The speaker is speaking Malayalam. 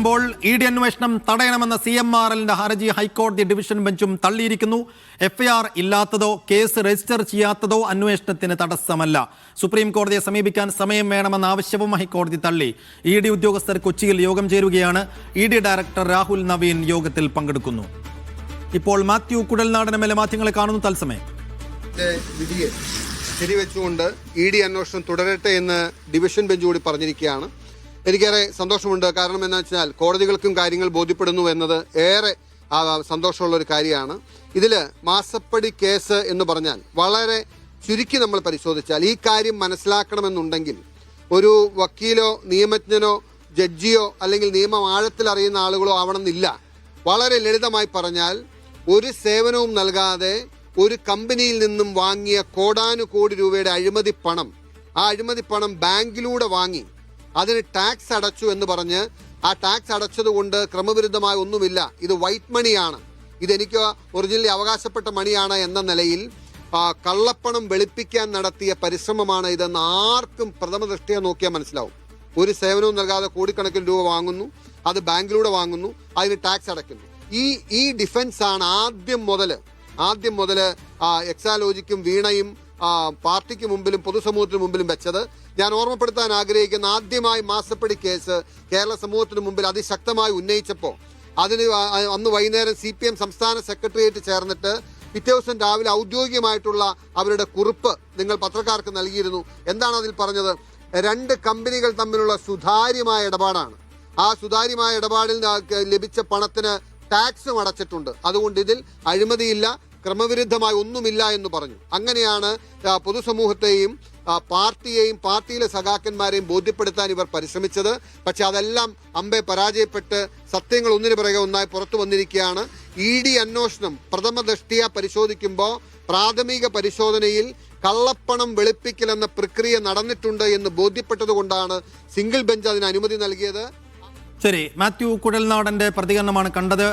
പ്പോൾ ഇഡി അന്വേഷണം തടയണമെന്ന CMRLന്റെ ഹർജി ഹൈക്കോടതി ഡിവിഷൻ ബെഞ്ചും തള്ളിയിരിക്കുന്നു. FIR ഇല്ലാത്തതോ കേസ് രജിസ്റ്റർ ചെയ്യാത്തതോ അന്വേഷണത്തിന് തടസ്സമല്ല. സുപ്രീം കോടതിയെ സമീപിക്കാൻ സമയം വേണമെന്ന ആവശ്യവും ഹൈക്കോടതി തള്ളി. ഇഡി ഉദ്യോഗസ്ഥർ കൊച്ചിയിൽ യോഗം ചേരുകയാണ്. ഇഡി ഡയറക്ടർ രാഹുൽ നവീൻ യോഗത്തിൽ പങ്കെടുക്കുന്നു. ഇപ്പോൾ മാത്യു കുഴൽനാടൻ മാധ്യമങ്ങളെ കാണുന്നു തത്സമയം. വിധിയെ ശരിവെച്ചുകൊണ്ട് ഇഡി അന്വേഷണം തുടരട്ടെ എന്ന് ഡിവിഷൻ ബെഞ്ച് കൂടി പറഞ്ഞിരിക്കുകയാണ്. എനിക്കേറെ സന്തോഷമുണ്ട്. കാരണം എന്താ വെച്ചാൽ കോടതികൾക്കും കാര്യങ്ങൾ ബോധ്യപ്പെടുന്നു എന്നത് ഏറെ സന്തോഷമുള്ള ഒരു കാര്യമാണ്. ഇതിൽ മാസപ്പടി കേസ് എന്ന് പറഞ്ഞാൽ വളരെ ചുരുക്കി നമ്മൾ പരിശോധിച്ചാൽ ഈ കാര്യം മനസ്സിലാക്കണമെന്നുണ്ടെങ്കിൽ ഒരു വക്കീലോ നിയമജ്ഞനോ ജഡ്ജിയോ അല്ലെങ്കിൽ നിയമം ആഴത്തിൽ അറിയുന്ന ആളുകളോ ആവണമെന്നില്ല. വളരെ ലളിതമായി പറഞ്ഞാൽ ഒരു സേവനവും നൽകാതെ ഒരു കമ്പനിയിൽ നിന്നും വാങ്ങിയ കോടാനുകോടി രൂപയുടെ അഴിമതി പണം, ആ അഴിമതി പണം ബാങ്കിലൂടെ വാങ്ങി അതിന് ടാക്സ് അടച്ചു എന്ന് പറഞ്ഞ് ആ ടാക്സ് അടച്ചതുകൊണ്ട് ക്രമവിരുദ്ധമായ ഒന്നുമില്ല, ഇത് വൈറ്റ് മണിയാണ്, ഇതെനിക്ക് ഒറിജിനലി അവകാശപ്പെട്ട മണിയാണ് എന്ന നിലയിൽ കള്ളപ്പണം വെളുപ്പിക്കാൻ നടത്തിയ പരിശ്രമമാണ് ഇതെന്ന് ആർക്കും പ്രഥമ ദൃഷ്ടിയെ നോക്കിയാൽ മനസ്സിലാവും. ഒരു സേവനവും നൽകാതെ കോടിക്കണക്കിന് രൂപ വാങ്ങുന്നു, അത് ബാങ്കിലൂടെ വാങ്ങുന്നു, അതിന് ടാക്സ് അടയ്ക്കുന്നു. ഈ ഡിഫൻസ് ആണ് ആദ്യം മുതൽ എക്സാലോജിക്കും വീണയും പാർട്ടിക്ക് മുമ്പിലും പൊതുസമൂഹത്തിന് മുമ്പിലും വെച്ചത്. ഞാൻ ഓർമ്മപ്പെടുത്താൻ ആഗ്രഹിക്കുന്ന ആദ്യമായി മാസപ്പടി കേസ് കേരള സമൂഹത്തിന് മുമ്പിൽ അതിശക്തമായി ഉന്നയിച്ചപ്പോൾ അന്ന് വൈകുന്നേരം CPM സംസ്ഥാന സെക്രട്ടേറിയറ്റ് ചേർന്നിട്ട് പിറ്റേ ദിവസം രാവിലെ ഔദ്യോഗികമായിട്ടുള്ള അവരുടെ കുറിപ്പ് നിങ്ങൾ പത്രക്കാർക്ക് നൽകിയിരുന്നു. എന്താണ് അതിൽ പറഞ്ഞത്? 2 കമ്പനികൾ തമ്മിലുള്ള സുതാര്യമായ ഇടപാടാണ്. ആ സുതാര്യമായ ഇടപാടിൽ ലഭിച്ച പണത്തിന് ടാക്സും അടച്ചിട്ടുണ്ട്. അതുകൊണ്ട് ഇതിൽ അഴിമതിയില്ല, ക്രമവിരുദ്ധമായി ഒന്നുമില്ല എന്ന് പറഞ്ഞു. അങ്ങനെയാണ് പൊതുസമൂഹത്തെയും പാർട്ടിയെയും പാർട്ടിയിലെ സഖാക്കന്മാരെയും ബോധ്യപ്പെടുത്താൻ ഇവർ പരിശ്രമിച്ചത്. പക്ഷെ അതെല്ലാം അമ്പെ പരാജയപ്പെട്ട് സത്യങ്ങൾ ഒന്നിനു പിറകെ ഒന്നായി പുറത്തു വന്നിരിക്കുകയാണ്. ഇഡി അന്വേഷണം പ്രഥമ ദൃഷ്ടിയ പരിശോധിക്കുമ്പോൾ പ്രാഥമിക പരിശോധനയിൽ കള്ളപ്പണം വെളുപ്പിക്കലെന്ന പ്രക്രിയ നടന്നിട്ടുണ്ട് എന്ന് ബോധ്യപ്പെട്ടത് കൊണ്ടാണ് സിംഗിൾ ബെഞ്ച് അതിന് അനുമതി നൽകിയത്. ശരി, മാത്യു കുഴൽനാടന്റെ പ്രതികരണമാണ് കണ്ടത്.